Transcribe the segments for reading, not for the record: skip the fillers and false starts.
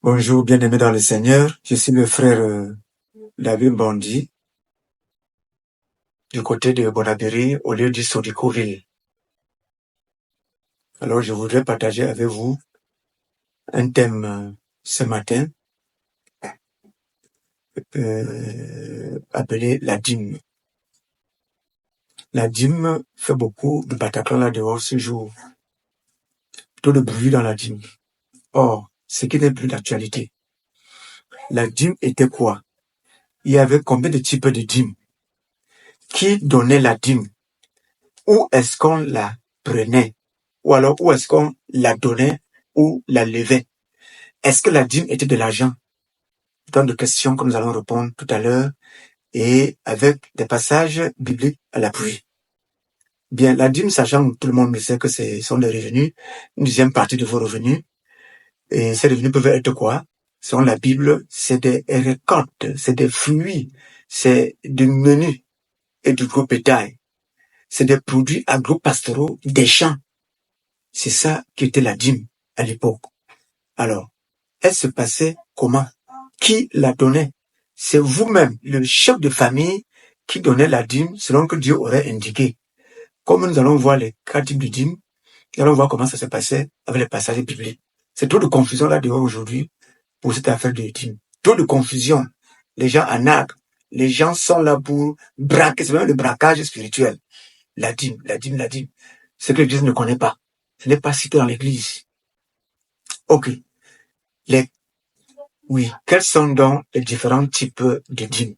Bonjour, bien-aimés dans le Seigneur. Je suis le frère David Bondi, du côté de Bonabéry, au lieu du Sodicoville. Alors, je voudrais partager avec vous un thème ce matin appelé la dîme. La dîme fait beaucoup de Bataclan là dehors ce jour. Tout de bruit dans la dîme. Or, ce qui n'est plus d'actualité. La dîme était quoi? Il y avait combien de types de dîmes? Qui donnait la dîme? Où est-ce qu'on la prenait? Ou alors, où est-ce qu'on la donnait ou la levait? Est-ce que la dîme était de l'argent? Tant de questions que nous allons répondre tout à l'heure et avec des passages bibliques à l'appui. Bien, la dîme, sachant que tout le monde le sait que ce sont des revenus, une deuxième partie de vos revenus. Et ces revenus peuvent être quoi? Selon la Bible, c'est des récoltes, c'est des fruits, c'est du menu et du gros bétail. C'est des produits agro-pastoraux des champs. C'est ça qui était la dîme à l'époque. Alors, elle se passait comment? Qui la donnait? C'est vous-même, le chef de famille, qui donnait la dîme selon que Dieu aurait indiqué. Comme nous allons voir les 4 types de dîmes, nous allons voir comment ça se passait avec les passages bibliques. C'est trop de confusion là dehors aujourd'hui pour cette affaire de dîme. Trop de confusion. Les gens en arc. Les gens sont là pour braquer. C'est même le braquage spirituel. La dîme, la dîme, la dîme. Ce que l'Église ne connaît pas. Ce n'est pas cité dans l'Église. Ok. Oui. Quels sont donc les différents types de dîmes?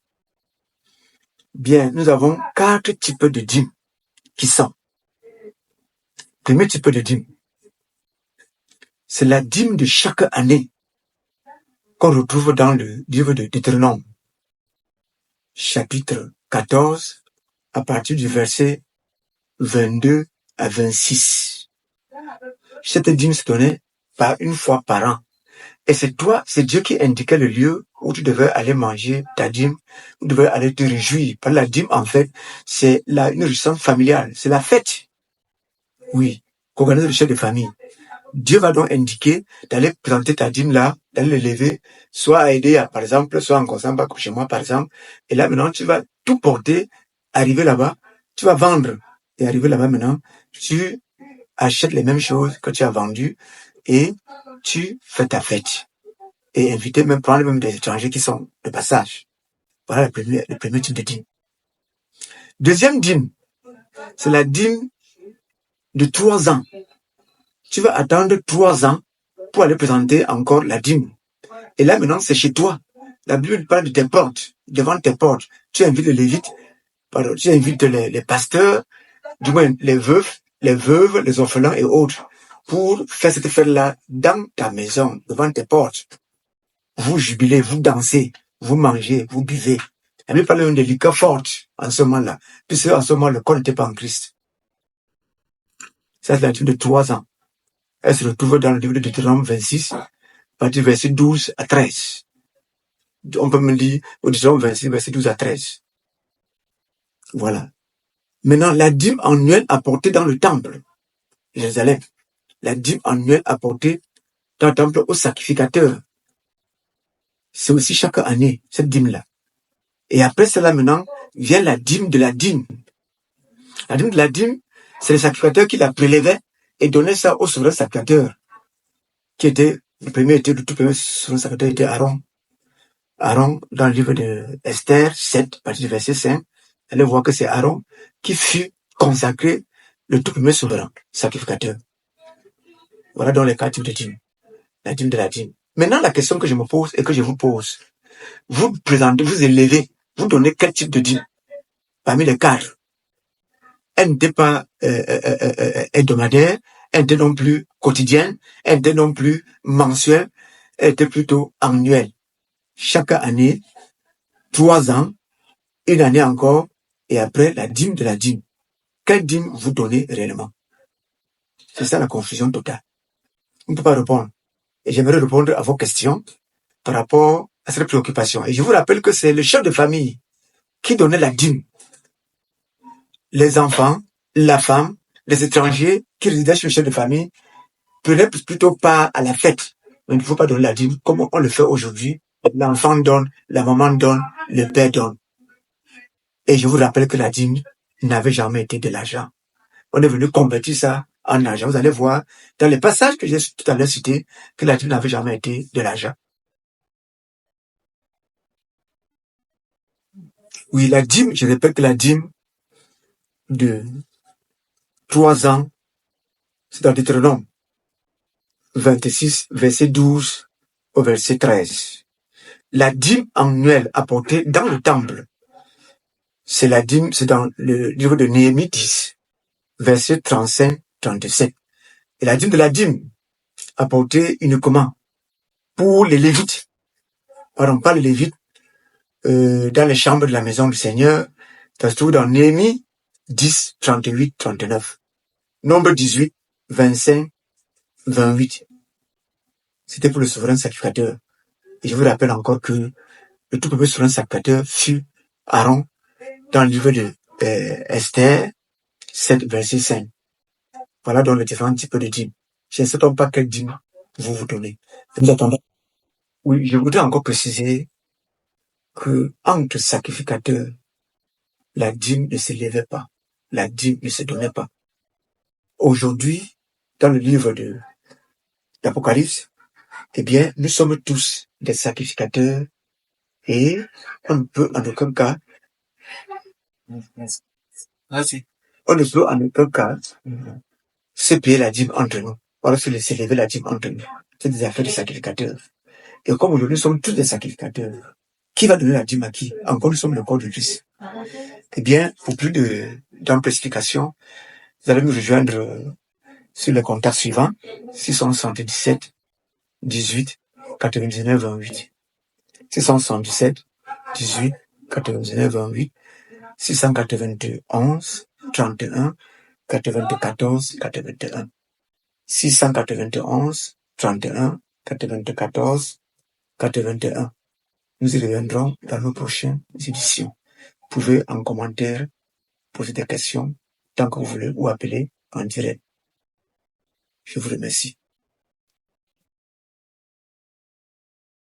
Bien, nous avons 4 types de dîmes qui sont. Premier type de dîme, c'est la dîme de chaque année qu'on retrouve dans le livre de Deutéronome, chapitre 14, à partir du verset 22 à 26. Cette dîme se donnait par une fois par an. Et c'est Dieu qui indiquait le lieu où tu devais aller manger ta dîme, où tu devais aller te réjouir. Par la dîme, en fait, c'est une réjouissance familiale, c'est la fête. Oui, qu'organise le chef de famille. Dieu va donc indiquer d'aller présenter ta dîme là, d'aller le lever, soit à aider, par exemple, soit en Kosamba, chez moi, par exemple. Et là, maintenant, tu vas tout porter, arriver là-bas, tu vas vendre. Et arriver là-bas, maintenant, tu achètes les mêmes choses que tu as vendues et tu fais ta fête. Et inviter, prendre même des étrangers qui sont de passage. Voilà le premier type de dîme. Deuxième dîme, c'est la dîme de 3 ans. Tu vas attendre 3 ans pour aller présenter encore la dîme. Et là, maintenant, c'est chez toi. La Bible parle de tes portes, devant tes portes. Tu invites les lévites, tu invites les pasteurs, du moins les veufs, les veuves, les orphelins et autres, pour faire cette fête-là dans ta maison, devant tes portes. Vous jubilez, vous dansez, vous mangez, vous buvez. La Bible parle même de liqueurs fortes en ce moment-là, puisque en ce moment, le corps n'était pas en Christ. Ça, c'est la dîme de 3 ans. Elle se retrouve dans le livre de Deutéronome 26, à partir du verset 12 à 13. On peut me dire, au Deutéronome 26, verset 12 à 13. Voilà. Maintenant, la dîme annuelle apportée dans le temple, Jérusalem. La dîme annuelle apportée dans le temple au sacrificateur. C'est aussi chaque année, cette dîme-là. Et après cela, maintenant, vient la dîme de la dîme. La dîme de la dîme, c'est le sacrificateur qui la prélevait et donnait ça au souverain sacrificateur, qui était, le tout premier souverain sacrificateur était Aaron. Aaron, dans le livre de Esther 7, à partir du verset 5, allez voir que c'est Aaron qui fut consacré le tout premier souverain sacrificateur. Voilà donc les 4 types de dîmes. La dîme de la dîme. Maintenant, la question que je me pose et que je vous pose, vous présentez, vous élevez, vous donnez quel type de dîme parmi les 4? Elle n'était pas hebdomadaire, elle n'était non plus quotidienne, elle n'était non plus mensuelle, elle était plutôt annuelle. Chaque année, 3 ans, une année encore, et après la dîme de la dîme. Quelle dîme vous donnez réellement? C'est ça la confusion totale. On ne peut pas répondre. Et j'aimerais répondre à vos questions par rapport à cette préoccupation. Et je vous rappelle que c'est le chef de famille qui donnait la dîme. Les enfants, la femme, les étrangers qui résidaient chez le chef de famille prenaient plutôt part à la fête. Mais il ne faut pas donner la dîme comme on le fait aujourd'hui. L'enfant donne, la maman donne, le père donne. Et je vous rappelle que la dîme n'avait jamais été de l'argent. On est venu convertir ça en argent. Vous allez voir dans les passages que j'ai tout à l'heure cités que la dîme n'avait jamais été de l'argent. Oui, la dîme, je répète que la dîme de 3 ans, c'est dans Deutéronome 26, verset 12 au verset 13. La dîme annuelle apportée dans le temple, c'est la dîme, c'est dans le livre de Néhémie 10, verset 35-37. Et la dîme de la dîme apportée uniquement pour les Lévites. Pardon, pas les Lévites, dans les chambres de la maison du Seigneur. Ça se trouve dans Néhémie 10, 38, 39. Nombre 18, 25, 28. C'était pour le souverain sacrificateur. Et je vous rappelle encore que le tout premier souverain sacrificateur fut Aaron dans le livre de Esther 7, verset 5. Voilà donc les différents types de dîmes. Je ne sais donc pas quelle dîme vous donnez. Oui, je voudrais encore préciser que entre sacrificateurs, la dîme ne s'élevait pas. La dîme ne se donnait pas. Aujourd'hui, dans le livre d'Apocalypse, eh bien, nous sommes tous des sacrificateurs et on ne peut en aucun cas, se payer la dîme entre nous. Voilà, s'élever la dîme entre nous. C'est des affaires de sacrificateurs. Et comme aujourd'hui, nous sommes tous des sacrificateurs, qui va donner la dîme à qui? Encore, nous sommes le corps de Christ. Eh bien, pour plus d'amples explications, vous allez nous rejoindre sur les contacts suivants, 677 18 99 28. 677 18 99 28. 691 31 94 81. 691 31 94 81. Nous y reviendrons dans nos prochaines éditions. Vous pouvez en commentaire poser des questions tant que vous voulez ou appeler en direct. Je vous remercie.